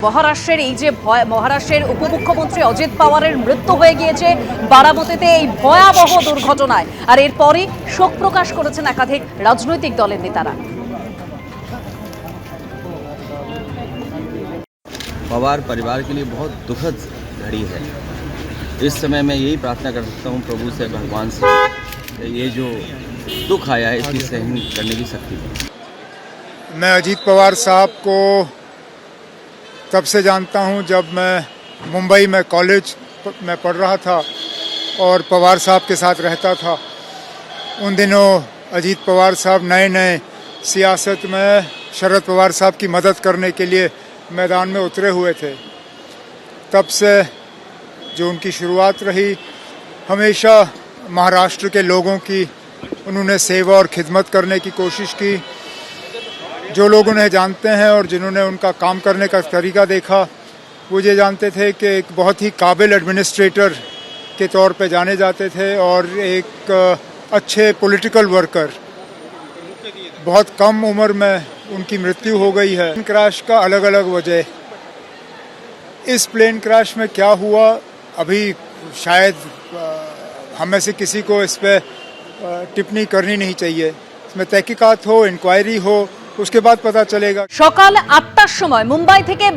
মহারাষ্ট্রের এই যে মহারাষ্ট্রের উপমুখ্যমন্ত্রী অজিত পাওয়ারের মৃত্যু হয়ে গিয়েছে বারামতিতে এই ভয়াবহ দুর্ঘটনায়, আর এরপরই শোক প্রকাশ করেছেন একাধিক রাজনৈতিক দলের নেতারা। पवार परिवार के लिए बहुत दुखद घड़ी है। इस समय मैं यही प्रार्थना कर सकता हूँ प्रभु से, भगवान से, ये जो दुख आया है इसकी सहन करने की शक्ति है। मैं अजीत पवार साहब को तब से जानता हूँ जब मैं मुंबई में कॉलेज में पढ़ रहा था और पवार साहब के साथ रहता था। उन दिनों अजीत पवार साहब नए सियासत में शरद पवार साहब की मदद करने के लिए मैदान में उतरे हुए थे। तब से जो उनकी शुरुआत रही, हमेशा महाराष्ट्र के लोगों की उन्होंने सेवा और खिदमत करने की कोशिश की। जो लोग उन्हें जानते हैं और जिन्होंने उनका काम करने का तरीका देखा, वो ये जानते थे कि एक बहुत ही काबिल एडमिनिस्ट्रेटर के तौर पे जाने जाते थे और एक अच्छे पॉलिटिकल वर्कर। बहुत कम उम्र में उनकी मृत्यु हो गई है। प्लेन क्रैश का अलग अलग वजह, इस प्लेन क्रैश में क्या हुआ अभी शायद हम में से किसी को इस पे टिप्पणी करनी नहीं चाहिए। इसमें तहकीकात हो, इंक्वायरी हो, उसके बाद पता चलेगा। সকাল ৮টার সময় মুম্বাই থেকে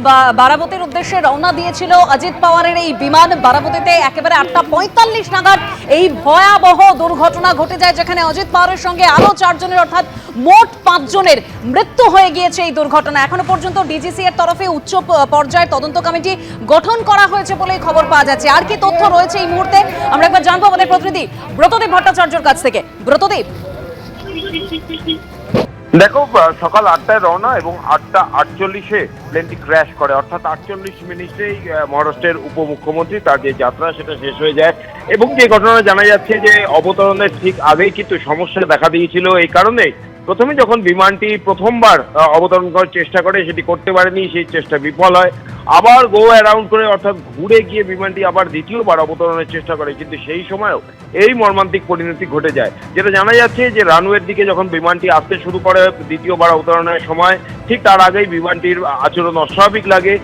বারামতির উদ্দেশ্যে রওনা দিয়েছিল অজিত পাওয়ারের এই বিমান। বারামতিতে একেবারে ৮টা ৪৫ নাগাদ এই ভয়াবহ দুর্ঘটনা ঘটে যায়, যেখানে অজিত পাওয়ারের সঙ্গে আরো ৪ জনের অর্থাৎ মোট ৫ জনের মৃত্যু হয়ে গিয়েছে এই দুর্ঘটনা। এখনো পর্যন্ত ডিজিসি এর তরফে উচ্চ পর্যায়ের তদন্ত কমিটি গঠন করা হয়েছে বলেই খবর পাওয়া যাচ্ছে। আর কি তথ্য রয়েছে এই মুহূর্তে আমরা একবার জানবো আমাদের প্রতিনিধি ব্রতদীপ ভট্টাচার্যের কাছ থেকে। ব্রতদীপ, দেখো, সকাল ৮টায় রওনা এবং ৮টা ৪৮-এ প্লেনটি ক্র্যাশ করে, অর্থাৎ ৪৮ মিনিটেই মহারাষ্ট্রের উপমুখ্যমন্ত্রী তার যে যাত্রা সেটা শেষ হয়ে যায়। এবং যে ঘটনা জানা যাচ্ছে যে অবতরণের ঠিক আগেই কিন্তু সমস্যা দেখা দিয়েছিল। এই কারণে প্রথমে যখন বিমানটি প্রথমবার অবতরণ করার চেষ্টা করে সেটি করতে পারেনি, সেই চেষ্টা বিফল হয়। আবার গো অ্যারাউন্ড করে অর্থাৎ ঘুরে গিয়ে বিমানটি আবার দ্বিতীয়বার অবতরণের চেষ্টা করে, কিন্তু সেই সময়ও এই মর্মান্তিক পরিণতি ঘটে যায়। যেটা জানা যাচ্ছে যে রানওয়ের দিকে যখন বিমানটি আসতে শুরু করে দ্বিতীয়বার অবতরণের সময়, ঠিক তার আগেই বিমানটির আচরণ অস্বাভাবিক লাগে।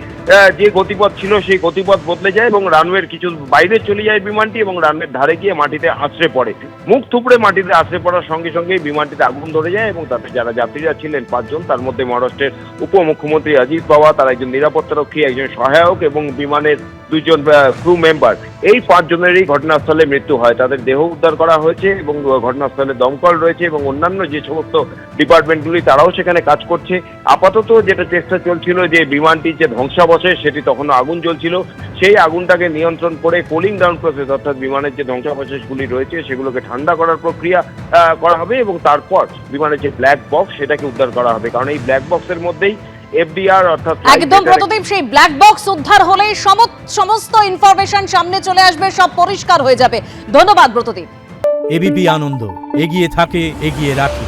যে গতিপথ ছিল সেই গতিপথ বদলে যায় এবং রানওয়ের কিছু বাইরে চলে যায় বিমানটি এবং রানওয়ের ধারে গিয়ে মাটিতে আছড়ে পড়ে। মুখ থুবড়ে মাটিতে আছড়ে পড়ার সঙ্গে সঙ্গেই বিমানটিতে আগুন ধরে যায় এবং তাতে যারা যাত্রীরা ছিলেন ৫ জন, তার মধ্যে মহারাষ্ট্রের উপমুখ্যমন্ত্রী অজিত পাওয়ার, তার একজন নিরাপত্তারক্ষী, একজন সহায়ক এবং বিমানের ২ জন ক্রু মেম্বার, এই ৫ জনেরই ঘটনাস্থলে মৃত্যু হয়। তাদের দেহ উদ্ধার করা হয়েছে এবং ঘটনাস্থলে দমকল রয়েছে এবং অন্যান্য যে সমস্ত ডিপার্টমেন্টগুলি তারাও সেখানে কাজ করছে। আপাতত যেটা চেষ্টা চলছিল যে বিমানটির যে ধ্বংসাবশেষ সেটি তখনও আগুন জ্বলছিল, সেই আগুনটাকে নিয়ন্ত্রণ করে কুলিং ডাউন প্রসেস, অর্থাৎ বিমানের যে ধ্বংসাবশেষগুলি রয়েছে সেগুলোকে ঠান্ডা করার প্রক্রিয়া করা হবে এবং তারপর বিমানের যে ব্ল্যাক বক্স সেটাকে উদ্ধার করা হবে। কারণ এই ব্ল্যাক বক্সের মধ্যেই এফডিআর অর্থাৎ একদম প্রতিদিন সেই ব্ল্যাক বক্স উদ্ধার হলেই সমস্ত ইনফরমেশন সামনে চলে আসবে, সব পরিষ্কার হয়ে যাবে। ধন্যবাদ ব্রতদীপ। এবিপি আনন্দ এগিয়ে থাকে, এগিয়ে রাখে।